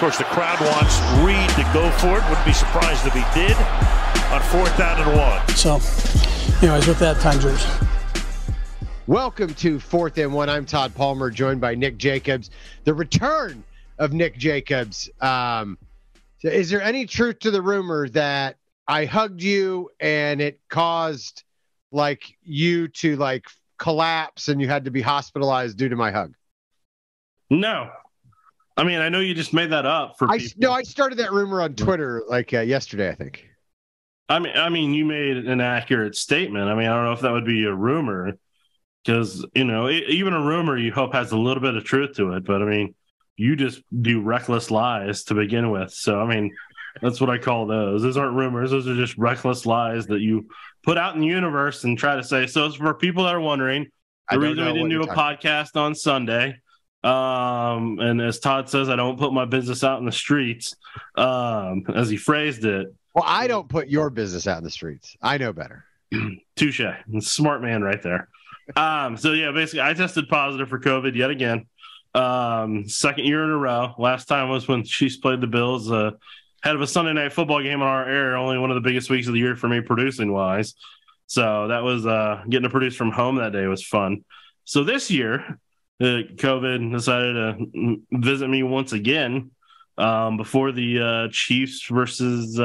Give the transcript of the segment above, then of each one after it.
course, the crowd wants Reed to go for it. Wouldn't be surprised if he did on 4th down and 1. So, anyways, with that, time yours. Welcome to 4th and 1. I'm Tod Palmer, joined by Nick Jacobs. The return of Nick Jacobs. So is there any truth to the rumor that I hugged you and it caused you to collapse and you had to be hospitalized due to my hug? No. I mean, I know you just made that up for people. No, I started that rumor on Twitter yesterday, I think. I mean, you made an accurate statement. I mean, I don't know if that would be a rumor because, even a rumor you hope has a little bit of truth to it. But, I mean, you just do reckless lies to begin with. So, I mean, that's what I call those. Those aren't rumors. Those are just reckless lies that you put out in the universe and try to say. So, for people that are wondering, the reason we didn't do a podcast on Sunday, and as Todd says, I don't put my business out in the streets, as he phrased it. Well, I don't put your business out in the streets. I know better. Touche. Smart man right there. So, yeah, basically, I tested positive for COVID yet again. Second year in a row. Last time was when Chiefs played the Bills. Head of a Sunday night football game on our air, only one of the biggest weeks of the year for me producing-wise. So that was getting to produce from home that day was fun. So this year, COVID decided to visit me once again before the Chiefs versus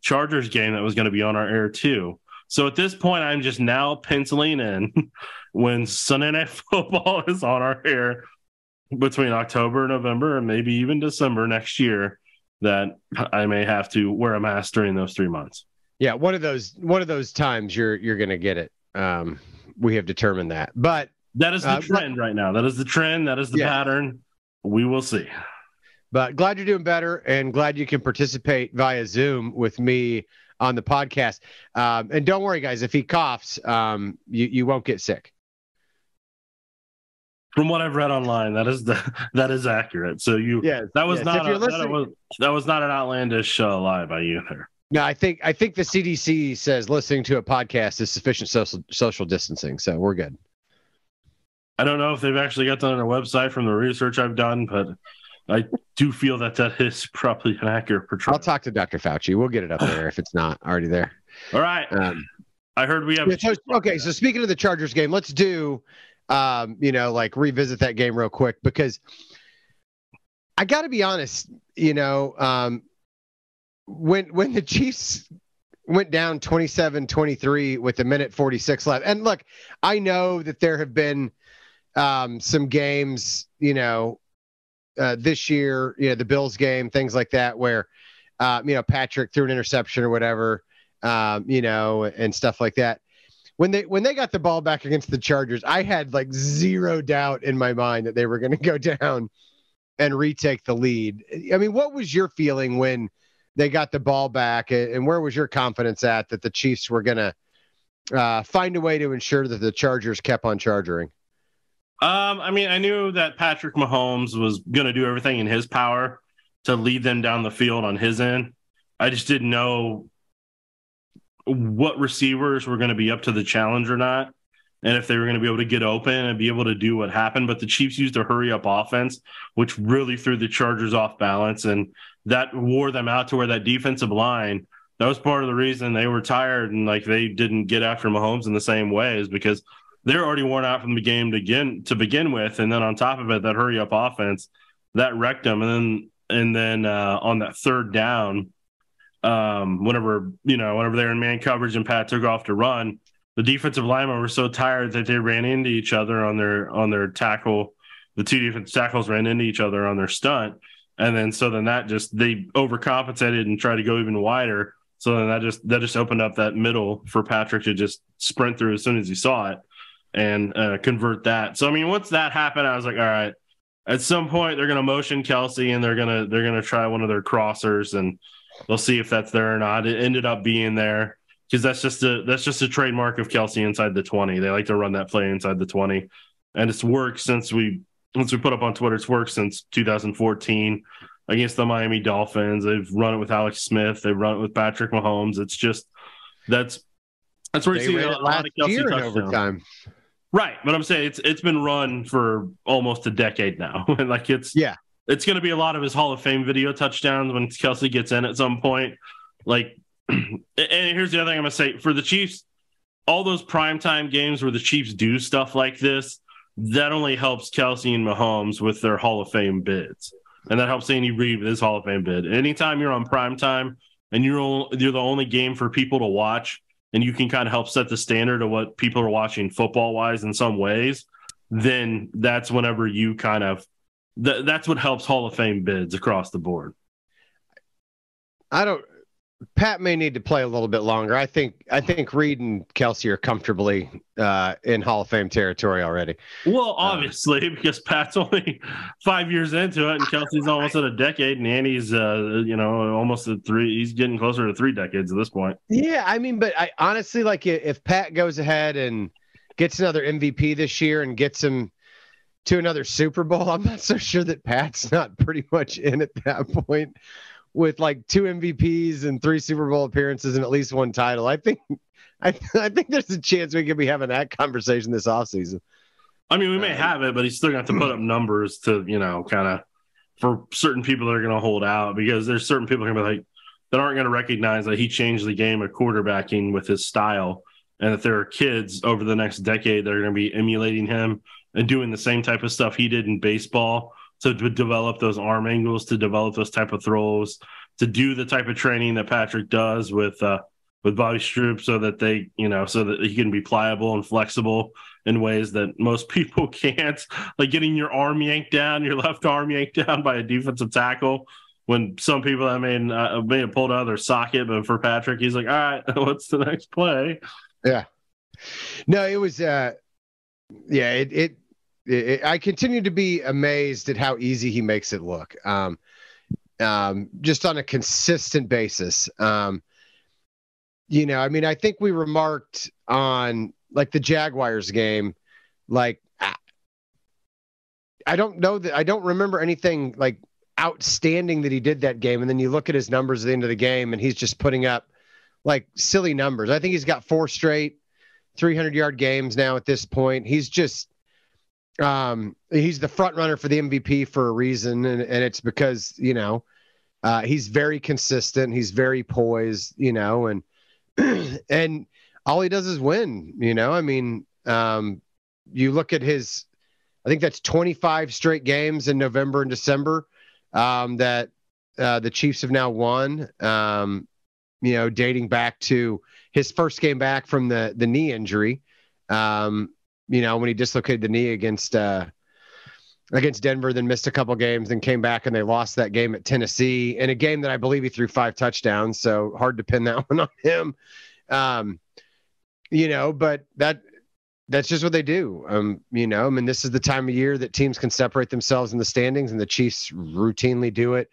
Chargers game that was going to be on our air too. So at this point, I'm just now penciling in when Sunday Night Football is on our air between October, November, and maybe even December next year that I may have to wear a mask during those 3 months. Yeah, one of those times you're going to get it. We have determined that, but that is the trend right now. That is the trend. That is the pattern. We will see. But glad you're doing better and glad you can participate via Zoom with me on the podcast. And don't worry, guys, if he coughs, you won't get sick. From what I've read online, that is accurate. So that was not an outlandish lie by you there. No, I think the CDC says listening to a podcast is sufficient social distancing, so we're good. I don't know if they've actually got that on their website from the research I've done, but I do feel that is probably an accurate portrayal. I'll talk to Dr. Fauci. We'll get it up there if it's not already there. All right. I heard we have. So speaking of the Chargers game, let's do, revisit that game real quick because I got to be honest, when the Chiefs went down 27-23 with 1:46 left, and look, I know that there have been some games, this year, the Bills game, things like that, where, Patrick threw an interception or whatever, and stuff like that. When they got the ball back against the Chargers, I had zero doubt in my mind that they were going to go down and retake the lead. I mean, what was your feeling when they got the ball back, and where was your confidence at that the Chiefs were going to find a way to ensure that the Chargers kept on charging? I mean, I knew that Patrick Mahomes was going to do everything in his power to lead them down the field on his end. I just didn't know what receivers were going to be up to the challenge or not, and if they were going to be able to get open and be able to do what happened. But the Chiefs used a hurry-up offense, which really threw the Chargers off balance, and that wore them out to where that defensive line, that was part of the reason they were tired and they didn't get after Mahomes in the same way, is because they're already worn out from the game to begin with, and then on top of it, that hurry-up offense that wrecked them. And then on that third down, whenever they were in man coverage and Pat took off to run, the defensive linemen were so tired that they ran into each other on their tackle. The two defensive tackles ran into each other on their stunt, and then they overcompensated and tried to go even wider. So then that just opened up that middle for Patrick to just sprint through as soon as he saw it and convert that. So I mean, once that happened, I was like, all right, at some point they're going to motion Kelsey and they're going to try one of their crossers and they'll see if that's there or not. It ended up being there because that's just a trademark of Kelsey inside the 20. They like to run that play inside the 20, and it's worked since we put up on Twitter. It's worked since 2014 against the Miami Dolphins. They've run it with Alex Smith. They've run it with Patrick Mahomes. It's just that's where you see a lot of Kelsey touchdowns. Right, but I'm saying it's been run for almost a decade now. it's going to be a lot of his Hall of Fame video touchdowns when Kelsey gets in at some point. Like, and here's the other thing I'm going to say for the Chiefs, all those primetime games where the Chiefs do stuff like this, that only helps Kelsey and Mahomes with their Hall of Fame bids. And that helps Andy Reid with his Hall of Fame bid. Anytime you're on primetime and you're the only game for people to watch, and you can kind of help set the standard of what people are watching football-wise in some ways, then that's whenever you kind of that's what helps Hall of Fame bids across the board. Pat may need to play a little bit longer. I think Reed and Kelsey are comfortably in Hall of Fame territory already. Well, obviously, because Pat's only 5 years into it, and Kelsey's almost at a decade, and Andy's almost at 3. He's getting closer to 3 decades at this point. Yeah, I mean, but I honestly, like, if Pat goes ahead and gets another MVP this year and gets him to another Super Bowl, I'm not so sure that Pat's not pretty much in at that point with like 2 MVPs and 3 Super Bowl appearances and at least 1 title. I think there's a chance we could be having that conversation this offseason. I mean, we may have it, but he's still going to have to put up numbers to, kind of for certain people that are going to hold out, because there's certain people going to be like that aren't going to recognize that he changed the game of quarterbacking with his style, and that there are kids over the next decade that are going to be emulating him and doing the same type of stuff he did in baseball to develop those arm angles, to develop those type of throws, to do the type of training that Patrick does with Bobby Stroop, so that they, so that he can be pliable and flexible in ways that most people can't, like getting your arm yanked down, your left arm yanked down by a defensive tackle, when some people may have pulled out of their socket, but for Patrick, he's like, all right, what's the next play? Yeah. No, it was, I continue to be amazed at how easy he makes it look. Just on a consistent basis. I mean, I think we remarked on like the Jaguars game, like, I don't remember anything like outstanding that he did that game. And then you look at his numbers at the end of the game and he's just putting up like silly numbers. I think he's got 4 straight 300-yard games now at this point. He's just, he's the front runner for the MVP for a reason. And it's because, he's very consistent. He's very poised, and, and all he does is win, I mean, you look at his, I think that's 25 straight games in November and December, that the Chiefs have now won, dating back to his first game back from the knee injury, when he dislocated the knee against Denver, then missed a couple games, then came back and they lost that game at Tennessee in a game that I believe he threw 5 touchdowns. So hard to pin that one on him. But that's just what they do. I mean, this is the time of year that teams can separate themselves in the standings, and the Chiefs routinely do it.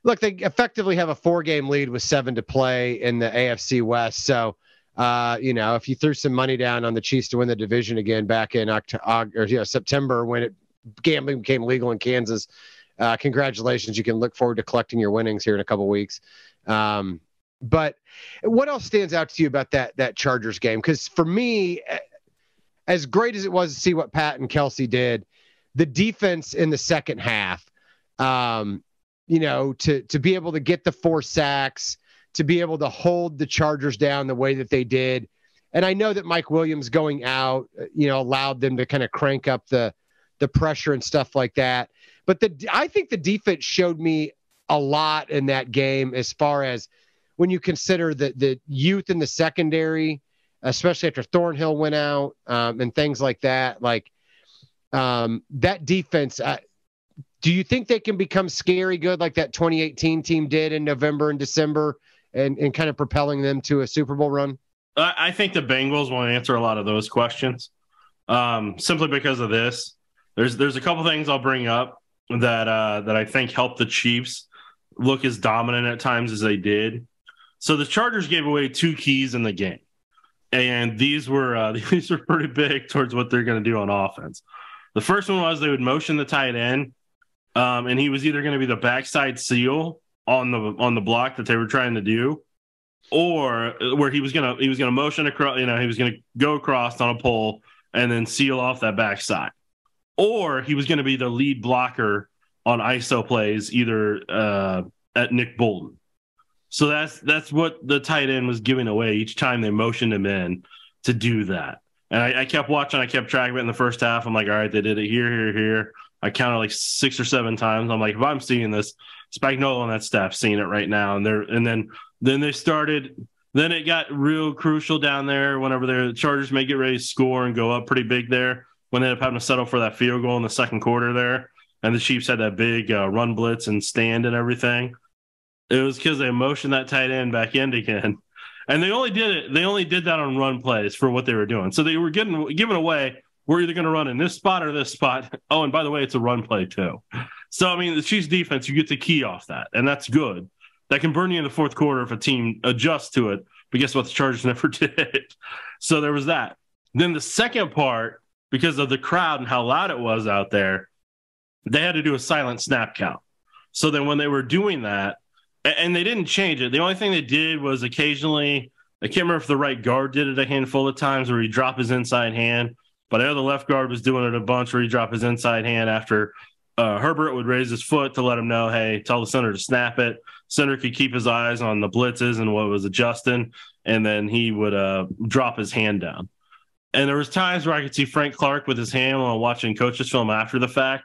Look, they effectively have a 4-game lead with 7 to play in the AFC West. So, if you threw some money down on the Chiefs to win the division again back in September, when gambling became legal in Kansas, congratulations. You can look forward to collecting your winnings here in a couple weeks. But what else stands out to you about that Chargers game? Because for me, as great as it was to see what Pat and Kelsey did, the defense in the second half, to be able to get the 4 sacks, to be able to hold the Chargers down the way that they did. And I know that Mike Williams going out, allowed them to kind of crank up the pressure and stuff like that. But I think the defense showed me a lot in that game, as far as when you consider the youth in the secondary, especially after Thornhill went out, and things like that. Like, that defense, do you think they can become scary good like that 2018 team did in November and December, and kind of propelling them to a Super Bowl run? I think the Bengals will answer a lot of those questions, simply because of this. There's a couple things I'll bring up that I think helped the Chiefs look as dominant at times as they did. So the Chargers gave away 2 keys in the game, and these were pretty big towards what they're going to do on offense. The first one was they would motion the tight end, and he was either going to be the backside seal on the block that they were trying to do, or where he was going to motion across, he was going to go across on a pole and then seal off that backside, or he was going to be the lead blocker on ISO plays, either at Nick Bolton. So that's what the tight end was giving away each time they motioned him in to do that. And I kept watching, I kept track of it in the first half. I'm like, all right, they did it here. I counted like 6 or 7 times. I'm like, if I'm seeing this, Spagnuolo and that staff seeing it right now. And then they started. Then it got real crucial down there whenever the Chargers may get ready to score and go up pretty big there, when they ended up having to settle for that field goal in the second quarter there. And the Chiefs had that big run blitz and stand and everything. It was because they motioned that tight end back in again. And they only did that on run plays for what they were doing. So they were giving away, we're either going to run in this spot or this spot. Oh, and by the way, it's a run play too. So, I mean, the Chiefs defense, you get to key off that, and that's good. That can burn you in the fourth quarter if a team adjusts to it. But guess what? The Chargers never did. So there was that. Then the second part, because of the crowd and how loud it was out there, they had to do a silent snap count. So then when they were doing that, and they didn't change it, the only thing they did was occasionally, I can't remember if the right guard did it a handful of times where he dropped his inside hand, but I know the left guard was doing it a bunch where he dropped his inside hand after Herbert would raise his foot to let him know, hey, tell the center to snap it. Center could keep his eyes on the blitzes and what was adjusting, and then he would drop his hand down. And there was times where I could see Frank Clark with his hand while watching coaches film after the fact,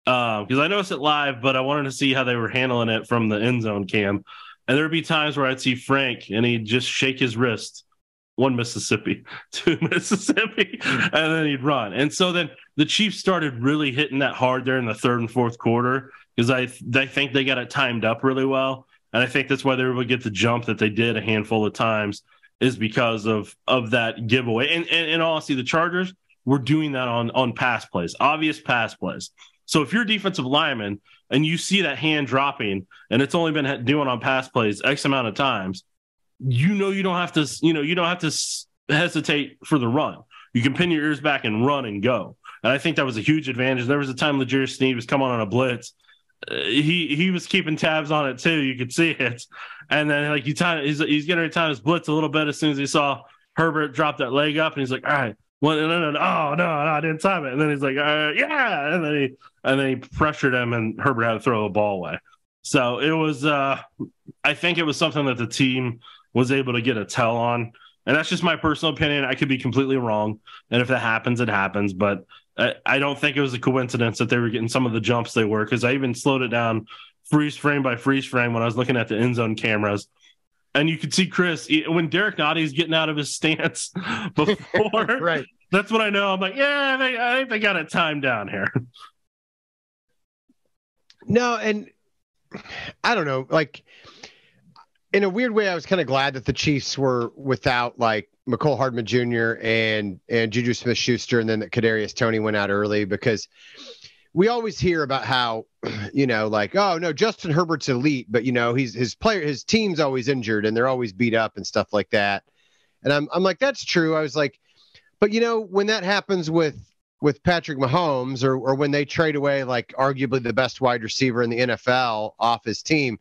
because I noticed it live, but I wanted to see how they were handling it from the end zone cam. And there would be times where I'd see Frank, and he'd just shake his wrist, 1 Mississippi, 2 Mississippi, and then he'd run. And so then the Chiefs started really hitting that hard there in the third and fourth quarter, because I think they got it timed up really well. And I think that's why they were able to get the jump that they did a handful of times, is because of that giveaway. And in all honesty, the Chargers were doing that on pass plays, obvious pass plays. So if you're a defensive lineman and you see that hand dropping and it's only been doing on pass plays X amount of times, you don't have to hesitate for the run. You can pin your ears back and run and go. And I think that was a huge advantage. There was a time L'Jarius Sneed was coming on a blitz. He was keeping tabs on it too. You could see it. And then he's getting ready to time his blitz a little bit as soon as he saw Herbert drop that leg up, and he's like, all right. Well, no, I didn't time it. And then he's like, yeah. And then he pressured him, and Herbert had to throw the ball away. So it was, I think it was something that the team was able to get a tell on. And that's just my personal opinion. I could be completely wrong. And if that happens, it happens. But I don't think it was a coincidence that they were getting some of the jumps they were, because I even slowed it down freeze frame by freeze frame when I was looking at the end zone cameras. And you could see Chris, when Derek Notty's getting out of his stance before, right. That's what I know. I'm like, yeah, I think they got it timed down here. No, and I don't know. Like, in a weird way, I was kind of glad that the Chiefs were without, like, McCole Hardman Jr. and Juju Smith-Schuster, and then that Kadarius Toney went out early, because we always hear about how, like, oh no, Justin Herbert's elite, but his team's always injured and they're always beat up and stuff like that. And I'm like, that's true. I was like, but when that happens with Patrick Mahomes, or when they trade away, like, arguably the best wide receiver in the NFL off his team,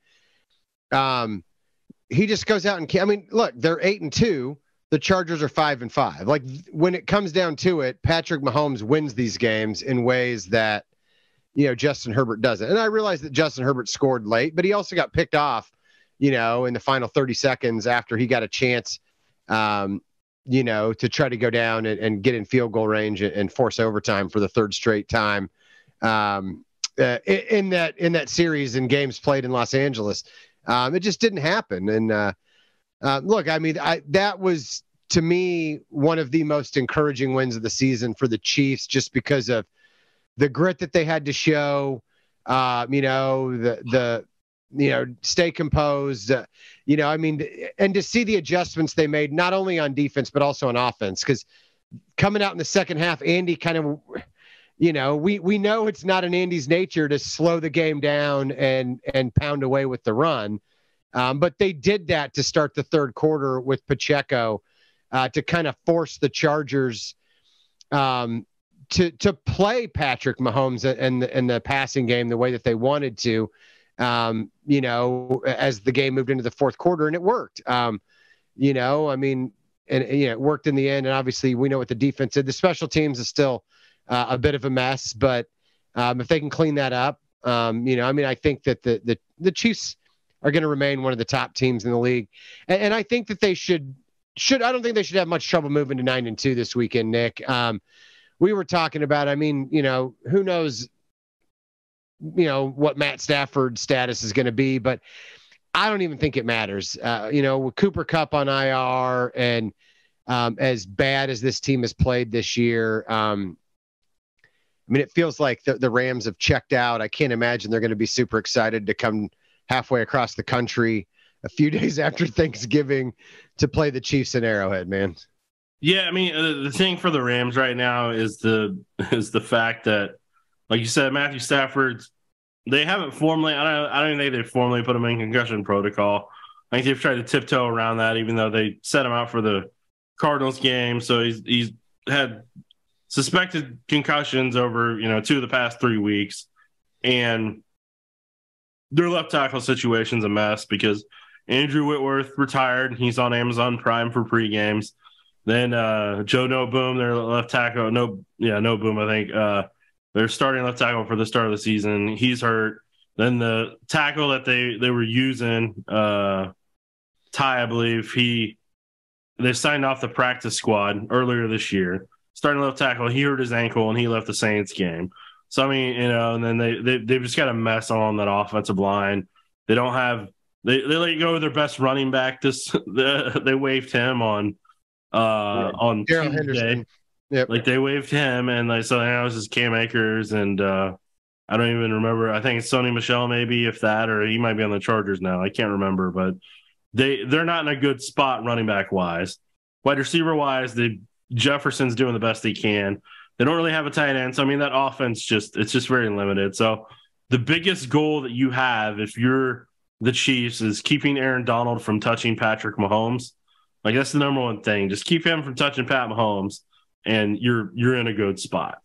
he just goes out and look, they're 8-2. The Chargers are 5-5. Like, when it comes down to it, Patrick Mahomes wins these games in ways that, Justin Herbert doesn't. And I realize that Justin Herbert scored late, but he also got picked off, in the final 30 seconds after he got a chance, to try to go down and get in field goal range and force overtime for the third straight time in that series and games played in Los Angeles. It just didn't happen. And look, that was, to me, one of the most encouraging wins of the season for the Chiefs, just because of the grit that they had to show, stay composed, and to see the adjustments they made, not only on defense, but also on offense. Because coming out in the second half, Andy kind of, we know it's not in Andy's nature to slow the game down and pound away with the run. But they did that to start the third quarter with Pacheco to kind of force the Chargers to play Patrick Mahomes and the passing game the way that they wanted to, as the game moved into the fourth quarter, and it worked. It worked in the end. And obviously we know what the defense did. The special teams is still a bit of a mess, but if they can clean that up, I think that the Chiefs are going to remain one of the top teams in the league, and I think that they should. I don't think they should have much trouble moving to 9-2 this weekend, Nick. We were talking about. Who knows? What Matt Stafford's status is going to be, but I don't even think it matters. With Cooper Kupp on IR and as bad as this team has played this year, it feels like the Rams have checked out. I can't imagine they're going to be super excited to come halfway across the country a few days after Thanksgiving to play the Chiefs in Arrowhead, man. Yeah, the thing for the Rams right now is the fact that, like you said, Matthew Stafford's. They haven't formally. I don't even think they've formally put him in concussion protocol. I think they've tried to tiptoe around that, even though they set him out for the Cardinals game. So he's had suspected concussions over 2 of the past 3 weeks, and their left tackle situation's a mess because Andrew Whitworth retired. He's on Amazon Prime for pre-games. Then Joe No Boom, their left tackle, No Boom, I think. Their starting left tackle for the start of the season, he's hurt. Then the tackle that they were using, Ty, I believe, they signed off the practice squad earlier this year. Starting left tackle, he hurt his ankle and he left the Saints game. So and then they've just got a mess on that offensive line. They don't have they let go of their best running back. They waived him on Darrell Tuesday. Henderson. Yep. Like they waived him, and so now it's just Cam Akers, and I don't even remember. I think it's Sony Michel, maybe, if that, or he might be on the Chargers now. I can't remember, but they're not in a good spot running back wise. Wide receiver wise, Jefferson's doing the best he can. They don't really have a tight end, so that offense it's just very limited. So the biggest goal that you have if you're the Chiefs is keeping Aaron Donald from touching Patrick Mahomes. Like that's the number one thing. Just keep him from touching Pat Mahomes, and you're in a good spot.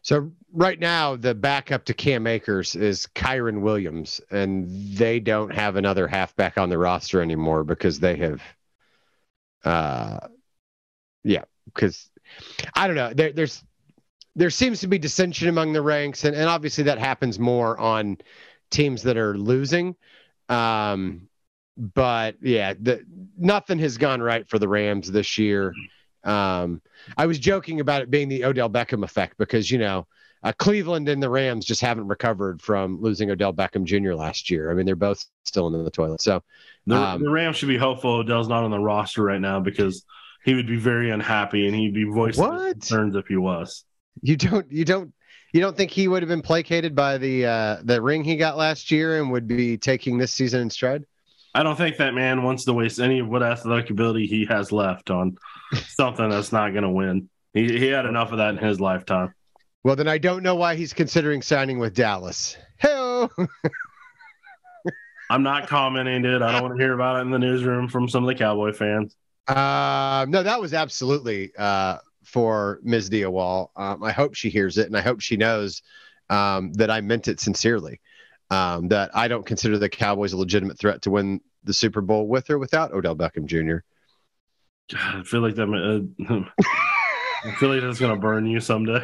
So right now, the backup to Cam Akers is Kyron Williams, and they don't have another halfback on the roster anymore because they have, because I don't know. There seems to be dissension among the ranks, and obviously that happens more on teams that are losing. But yeah, nothing has gone right for the Rams this year. I was joking about it being the Odell Beckham effect because, Cleveland and the Rams just haven't recovered from losing Odell Beckham Jr. last year. They're both still in the toilet. So the Rams should be hopeful Odell's not on the roster right now because he would be very unhappy and he'd be voicing his concerns if he was. You don't think he would have been placated by the ring he got last year and would be taking this season in stride? I don't think that man wants to waste any of what athletic ability he has left on something that's not going to win. He had enough of that in his lifetime. Well, then I don't know why he's considering signing with Dallas. Hey-o! I'm not commenting it. I don't want to hear about it in the newsroom from some of the Cowboy fans. No, that was absolutely for Ms. Diawal. I hope she hears it, and I hope she knows that I meant it sincerely. That I don't consider the Cowboys a legitimate threat to win the Super Bowl with or without Odell Beckham Jr. God, I feel like that's going to burn you someday.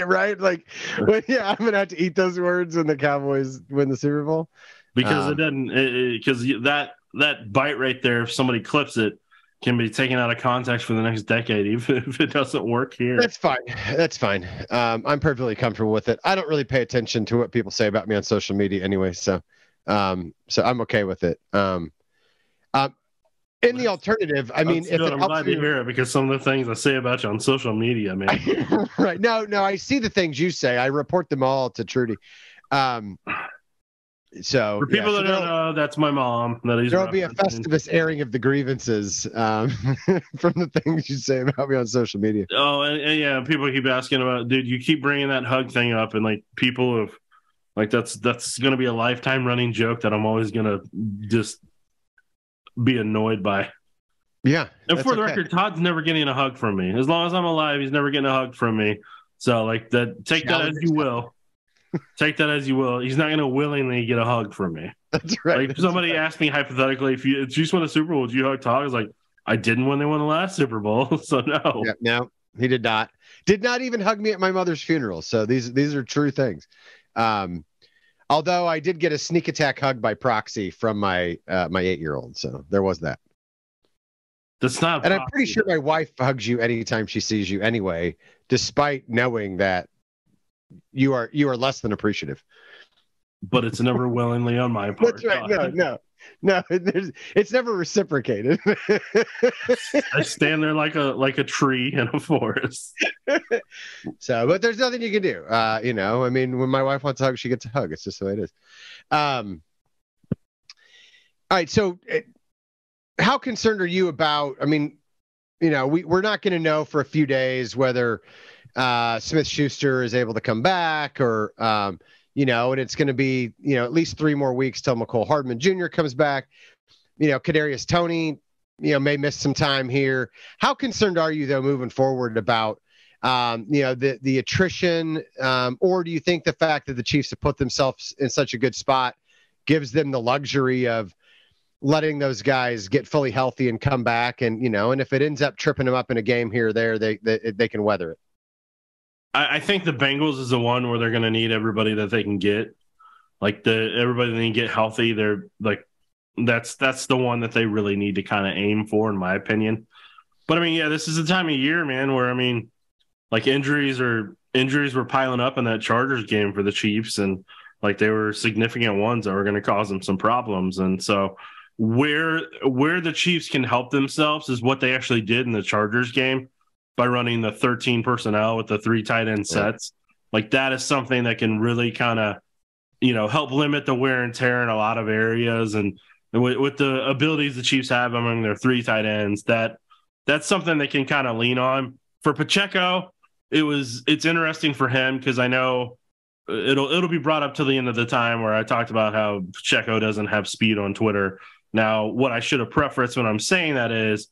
Right? Like, I'm going to have to eat those words when the Cowboys win the Super Bowl. Because because that bite right there, if somebody clips it, can be taken out of context for the next decade, even if it doesn't work here. That's fine. I'm perfectly comfortable with it. I don't really pay attention to what people say about me on social media anyway, so I'm okay with it. In the alternative, if I'm glad to hear it because some of the things I say about you on social media, man. Right. No, I see the things you say. I report them all to Trudy. So for people that don't know, that's my mom. There'll be a Festivus airing of the grievances from the things you say about me on social media. Oh, and yeah, people keep asking about, dude, you keep bringing that hug thing up, and like people have, like that's going to be a lifetime running joke that I'm always going to just be annoyed by. Yeah, and for the record, Todd's never getting a hug from me. As long as I'm alive, he's never getting a hug from me. So like that, take that as you will. Take that as you will. He's not going to willingly get a hug from me. That's right. Like if somebody asked me hypothetically, if you just won a Super Bowl, would you hug Todd? I was like, I didn't when they won the last Super Bowl, so no. Yeah, no, he did not. Did not even hug me at my mother's funeral. So these are true things. Although I did get a sneak attack hug by proxy from my 8-year-old, so there was that. That's not. And I'm pretty sure my wife hugs you anytime she sees you anyway, despite knowing that you are less than appreciative. But it's never willingly on my part. That's right. No. It's never reciprocated. I stand there like a tree in a forest. So, but there's nothing you can do. I mean, when my wife wants a hug, she gets a hug. It's just the way it is. All right. So, how concerned are you about? I mean, we're not going to know for a few days whether Smith-Schuster is able to come back or. And it's going to be, at least 3 more weeks till McCole Hardman Jr. comes back. Kadarius Toney, may miss some time here. How concerned are you, though, moving forward about, the attrition? Or do you think the fact that the Chiefs have put themselves in such a good spot gives them the luxury of letting those guys get fully healthy and come back? And, and if it ends up tripping them up in a game here or there, they can weather it. I think the Bengals is the one where they're going to need everybody that they can get. Like everybody that they can get healthy. They're like, that's the one that they really need to kind of aim for, in my opinion. But I mean, yeah, this is the time of year, man, where like injuries were piling up in that Chargers game for the Chiefs, and like they were significant ones that were going to cause them some problems. And so where the Chiefs can help themselves is what they actually did in the Chargers game. By running the 13 personnel with the 3 tight end sets. Like that is something that can really kind of, help limit the wear and tear in a lot of areas. And with the abilities the Chiefs have among their 3 tight ends, that's something they can kind of lean on. For Pacheco, it's interesting for him because I know it'll be brought up to the end of the time where I talked about how Pacheco doesn't have speed on Twitter. Now, what I should have prefaced when I'm saying that is,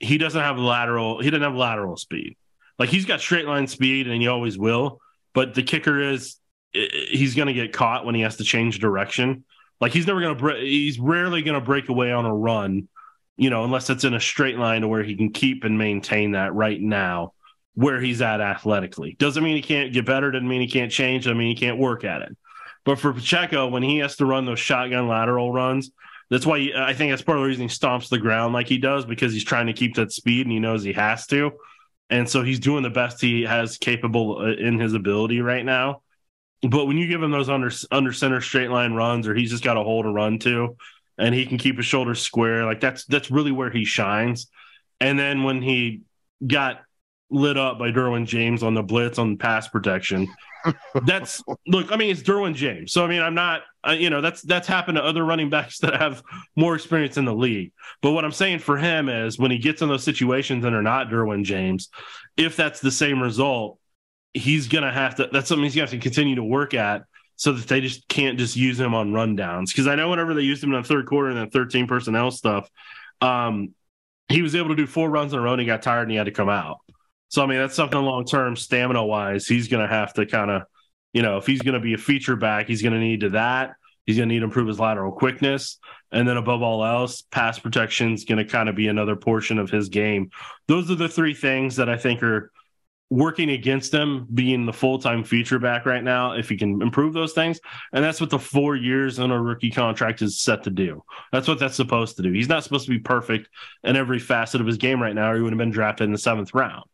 he doesn't have lateral speed. Like he's got straight line speed and he always will. But the kicker is he's going to get caught when he has to change direction. Like he's rarely going to break away on a run, unless it's in a straight line to where he can keep and maintain that right now where he's at athletically. Doesn't mean he can't get better. Doesn't mean he can't change. Doesn't mean he can't work at it. But for Pacheco, when he has to run those shotgun lateral runs, that's why I think that's part of the reason he stomps the ground like he does, because he's trying to keep that speed and he knows he has to. And so he's doing the best he has capable in his ability right now. But when you give him those under center straight line runs, or he's just got a hole to run to and he can keep his shoulders square, like that's really where he shines. And then when he got lit up by Derwin James on the blitz on pass protection, it's Derwin James. So, I mean, I'm not, that's happened to other running backs that have more experience in the league. But what I'm saying for him is when he gets in those situations and are not Derwin James, if that's the same result, that's something he's going to have to continue to work at so that they just can't just use him on rundowns. Because I know whenever they used him in the third quarter and the 13 personnel stuff, he was able to do 4 runs in a row and he got tired and he had to come out. So, I mean, that's something long-term stamina-wise he's going to have to kind of, if he's going to be a feature back, he's going to need that. He's going to need to improve his lateral quickness. And then above all else, pass protection is going to kind of be another portion of his game. Those are the 3 things that I think are working against him being the full-time feature back right now, if he can improve those things. And that's what the 4 years on a rookie contract is set to do. That's what that's supposed to do. He's not supposed to be perfect in every facet of his game right now, or he would have been drafted in the 7th round.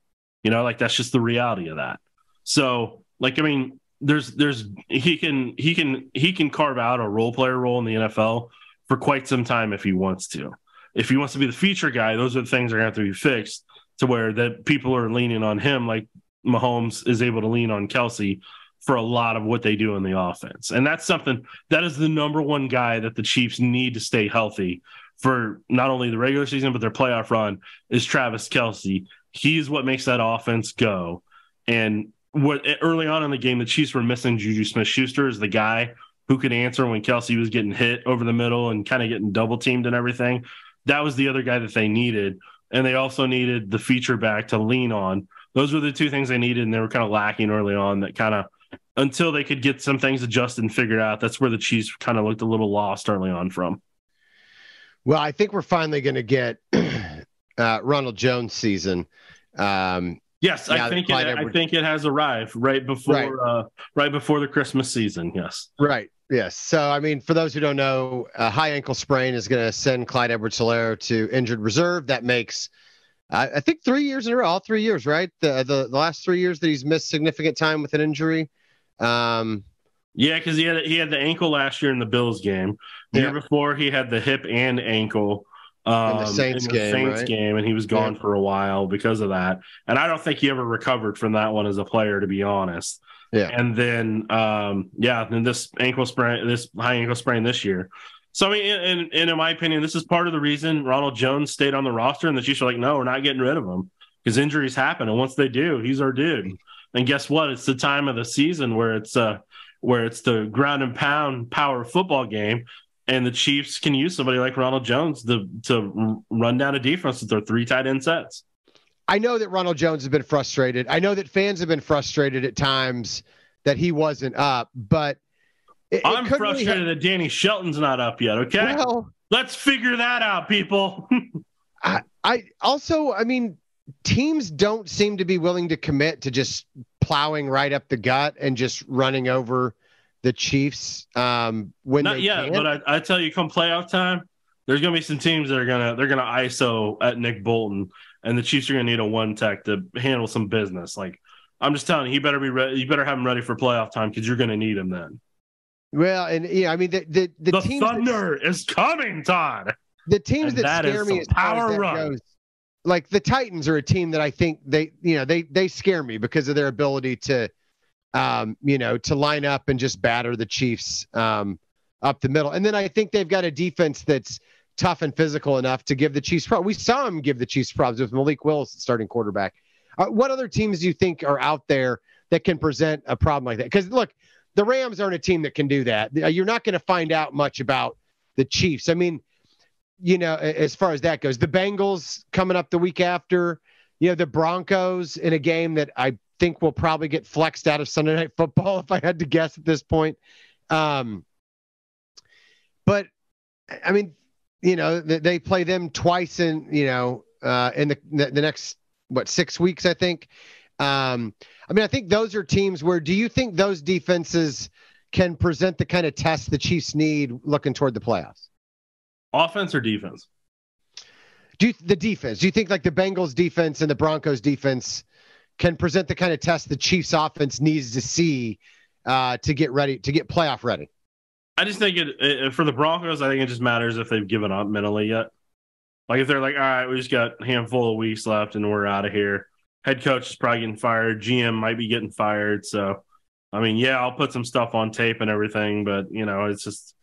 That's just the reality of that. So, like, I mean, he can carve out a role player role in the NFL for quite some time if he wants to. If he wants to be the feature guy, those are the things that are going to have to be fixed to where that people are leaning on him, like Mahomes is able to lean on Kelsey for a lot of what they do in the offense. And that's something that is the number one guy that the Chiefs need to stay healthy for not only the regular season, but their playoff run is Travis Kelsey. He's what makes that offense go. And what early on in the game, the Chiefs were missing Juju Smith-Schuster as the guy who could answer when Kelsey was getting hit over the middle and kind of getting double teamed and everything. That was the other guy that they needed. And they also needed the feature back to lean on. Those were the 2 things they needed, and they were kind of lacking early on that kind of, until they could get some things adjusted and figured out, that's where the Chiefs kind of looked a little lost early on from. Well, I think we're finally going to get Ronald Jones season. Yes, I think it has arrived right before the Christmas season. Yes. Right. Yes. So, I mean, for those who don't know, a high ankle sprain is going to send Clyde Edwards-Helaire to injured reserve. That makes, I think, 3 years in a row, all 3 years, right? The last 3 years that he's missed significant time with an injury. Yeah, because he had the ankle last year in the Bills game. The year before, he had the hip and ankle in the Saints game, and he was gone for a while because of that. And I don't think he ever recovered from that one as a player, to be honest. Yeah. And then, then this high ankle sprain this year. So, I mean, and in my opinion, this is part of the reason Ronald Jones stayed on the roster, and the Chiefs are like, no, we're not getting rid of him because injuries happen. And once they do, he's our dude. And guess what? It's the time of the season where it's the ground and pound power football game, and the Chiefs can use somebody like Ronald Jones to run down a defense with their 3 tight end sets. I know that Ronald Jones has been frustrated. I know that fans have been frustrated at times that he wasn't up, but I'm frustrated that Danny Shelton's not up yet. Okay, well, let's figure that out, people. I mean, teams don't seem to be willing to commit to just plowing right up the gut and just running over the Chiefs when not yet. But I tell you, come playoff time, there's going to be some teams that are gonna ISO at Nick Bolton, and the Chiefs are going to need a one tech to handle some business. Like, I'm just telling you, he better be ready. You better have him ready for playoff time because you're going to need him then. Well, and yeah, I mean the teams thunder is coming, Todd. The teams that scare me as far as that goes, like the Titans are a team that I think they scare me because of their ability to to line up and just batter the Chiefs up the middle. And then I think they've got a defense that's tough and physical enough to give the Chiefs problems. We saw him give the Chiefs problems with Malik Willis starting quarterback. What other teams do you think are out there that can present a problem like that? Because look, the Rams aren't a team that can do that. You're not going to find out much about the Chiefs. I mean, as far as that goes, the Bengals coming up the week after, the Broncos in a game that I think will probably get flexed out of Sunday Night Football if I had to guess at this point. But I mean, they play them twice in the next 6 weeks, I think. I mean, I think those are teams where, do you think those defenses can present the kind of test the Chiefs need looking toward the playoffs? Offense or defense? The defense. Do you think like the Bengals defense and the Broncos defense can present the kind of test the Chiefs offense needs to see to get ready, to get playoff ready? I just think for the Broncos, I think it just matters if they've given up mentally yet. Like if they're like, all right, we just got a handful of weeks left and we're out of here. Head coach is probably getting fired. GM might be getting fired. So, I mean, yeah, I'll put some stuff on tape and everything, but, it's just,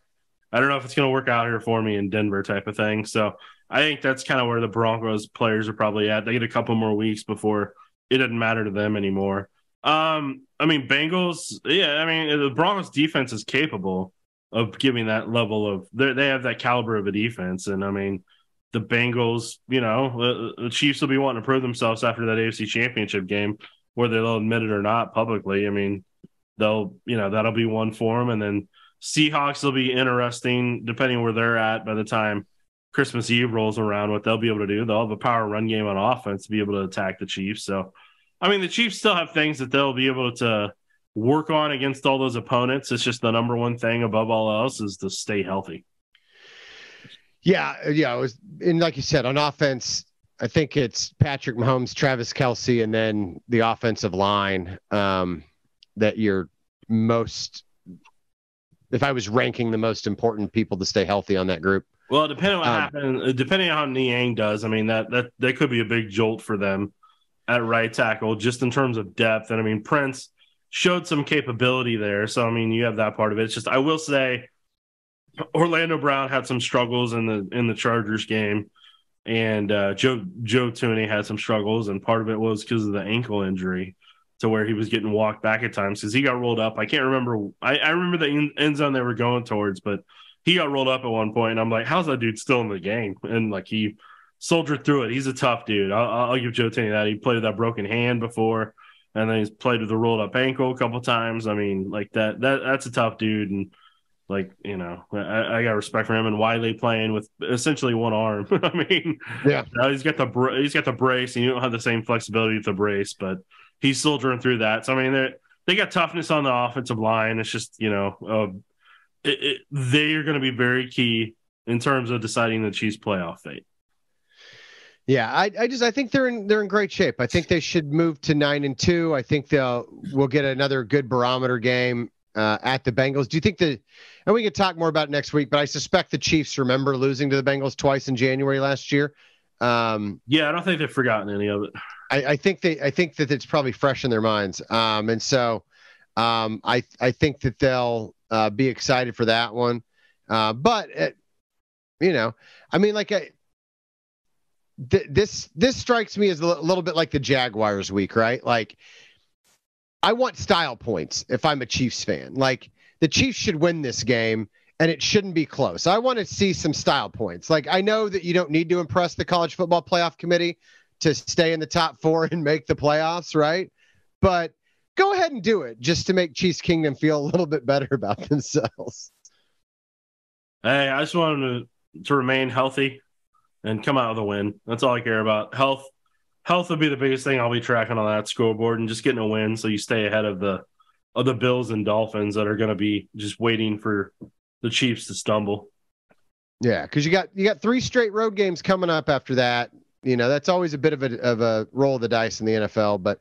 I don't know if it's going to work out here for me in Denver type of thing. So I think that's kind of where the Broncos players are probably at. They get a couple more weeks before it doesn't matter to them anymore. I mean, Bengals, yeah, I mean, the Broncos defense is capable of giving that level of, they have that caliber of a defense. And I mean, the Bengals, the Chiefs will be wanting to prove themselves after that AFC Championship game, whether they'll admit it or not publicly. I mean, that'll be one for them. And then Seahawks will be interesting depending where they're at by the time Christmas Eve rolls around, what they'll be able to do. They'll have a power run game on offense to be able to attack the Chiefs. So, I mean, the Chiefs still have things that they'll be able to work on against all those opponents. It's just the number one thing above all else is to stay healthy. Yeah. It was, and like you said, on offense, I think it's Patrick Mahomes, Travis Kelce, and then the offensive line that you're most, if I was ranking the most important people to stay healthy on that group. Well, depending on what happens, depending on how Niang does, I mean, that could be a big jolt for them at right tackle, just in terms of depth. And I mean, Prince showed some capability there. So, I mean, you have that part of it. It's just, I will say, Orlando Brown had some struggles in the Chargers game, and Joe Thuney had some struggles, and part of it was because of the ankle injury to where he was getting walked back at times because he got rolled up. I can't remember. I remember the end zone they were going towards, but he got rolled up at one point, and I'm like, how's that dude still in the game? And like he soldiered through it. He's a tough dude. I'll give Joe Thuney that. He played with that broken hand before, and then he's played with a rolled up ankle a couple times. I mean, like that's a tough dude, and Like, you know, I got respect for him and Wiley playing with essentially one arm. I mean, yeah, he's got the brace, and you don't have the same flexibility with the brace, but he's soldiering through that. So I mean, they got toughness on the offensive line. It's just, you know, they are going to be very key in terms of deciding the Chiefs' playoff fate. Yeah, I think they're in great shape. I think they should move to 9-2. I think we'll get another good barometer game at the Bengals. Do you think and we can talk more about it next week, but I suspect the Chiefs remember losing to the Bengals twice in January last year. Yeah, I don't think they've forgotten any of it. I think that it's probably fresh in their minds. And so I think that they'll be excited for that one. But you know, I mean, like this strikes me as a little bit like the Jaguars week, right? Like, I want style points if I'm a Chiefs fan. Like, the Chiefs should win this game, and it shouldn't be close. I want to see some style points. Like, I know that you don't need to impress the College Football Playoff Committee to stay in the top 4 and make the playoffs, right? But go ahead and do it just to make Chiefs Kingdom feel a little bit better about themselves. Hey, I just want them to remain healthy and come out with a win. That's all I care about. Health will be the biggest thing I'll be tracking on that scoreboard, and just getting a win so you stay ahead of the Bills and Dolphins that are going to be just waiting for the Chiefs to stumble. Yeah, because you got 3 straight road games coming up after that. You know, that's always a bit of a roll of the dice in the NFL. But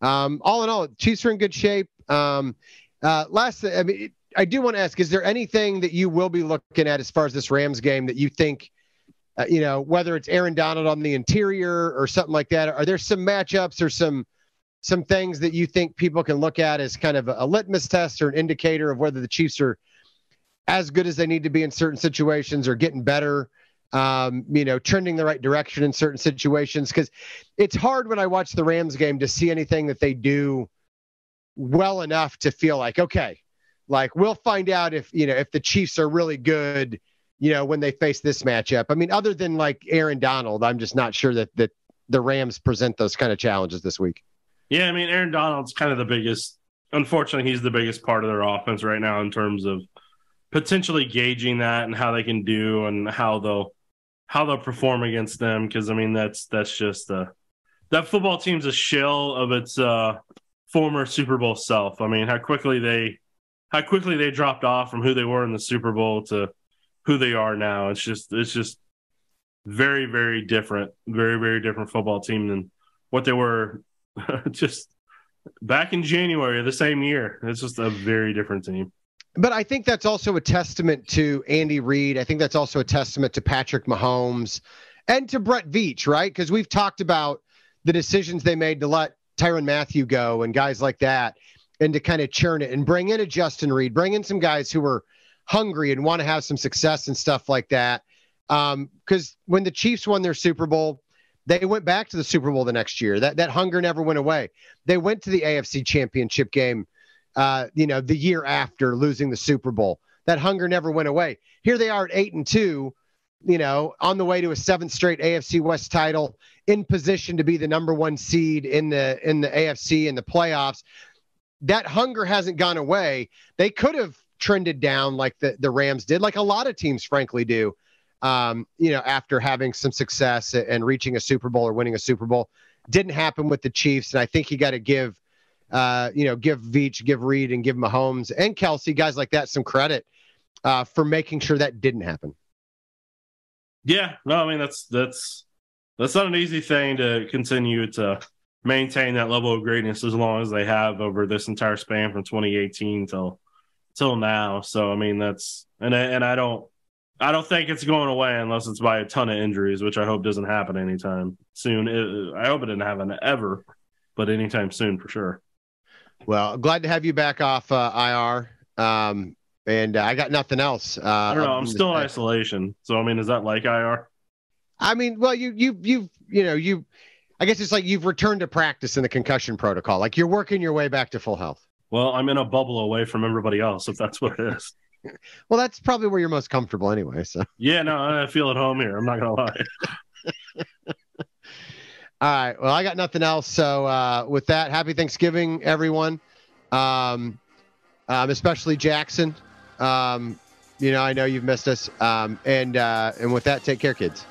all in all, Chiefs are in good shape. Last, I mean, I do want to ask: is there anything that you will be looking at as far as this Rams game that you think? You know, whether it's Aaron Donald on the interior or something like that, are there some matchups or some things that you think people can look at as kind of a litmus test or an indicator of whether the Chiefs are as good as they need to be in certain situations or getting better, you know, trending the right direction in certain situations? Because it's hard when I watch the Rams game to see anything that they do well enough to feel like, okay, like we'll find out if the Chiefs are really good, you know, when they face this matchup. I mean, other than like Aaron Donald, I'm just not sure that the Rams present those kind of challenges this week. Yeah, I mean, Aaron Donald's kind of the biggest. Unfortunately, he's the biggest part of their offense right now in terms of potentially gauging that and how they can do and how they'll perform against them. Because I mean, that's just that football team's a shell of its former Super Bowl self. I mean, how quickly they dropped off from who they were in the Super Bowl to who they are now. It's just very, very different, very, very different football team than what they were just back in January of the same year. It's just a very different team. But I think that's also a testament to Andy Reid. I think that's also a testament to Patrick Mahomes and to Brett Veach, right? Because we've talked about the decisions they made to let Tyrann Mathieu go and guys like that, and to kind of churn it and bring in a Justin Reid, bring in some guys who were hungry and want to have some success and stuff like that. Because when the Chiefs won their Super Bowl, they went back to the Super Bowl the next year. That hunger never went away. They went to the AFC Championship game, the year after losing the Super Bowl. That hunger never went away. Here they are at 8-2, you know, on the way to a 7th straight AFC West title, in position to be the number 1 seed in the AFC in the playoffs. That hunger hasn't gone away. They could have trended down like the Rams did, like a lot of teams frankly do, after having some success and reaching a Super Bowl or winning a Super Bowl. Didn't happen with the Chiefs. And I think you got to give Veach, give Reid, and give Mahomes and Kelsey, guys like that, some credit for making sure that didn't happen. Yeah, no, I mean, that's not an easy thing to continue to maintain that level of greatness as long as they have over this entire span from 2018 till now. So I mean, that's and I don't think it's going away unless it's by a ton of injuries, which I hope doesn't happen anytime soon. I hope it didn't happen ever, but anytime soon for sure. Well, glad to have you back off IR. And I got nothing else. I don't know. I'm still in isolation. So, I mean, is that like IR? I mean, well, I guess it's like you've returned to practice in the concussion protocol. Like you're working your way back to full health. Well, I'm in a bubble away from everybody else, if that's what it is. Well, that's probably where you're most comfortable anyway. So yeah, no, I feel at home here. I'm not going to lie. All right. Well, I got nothing else. So with that, happy Thanksgiving, everyone. Especially Jackson. I know you've missed us. And with that, take care, kids.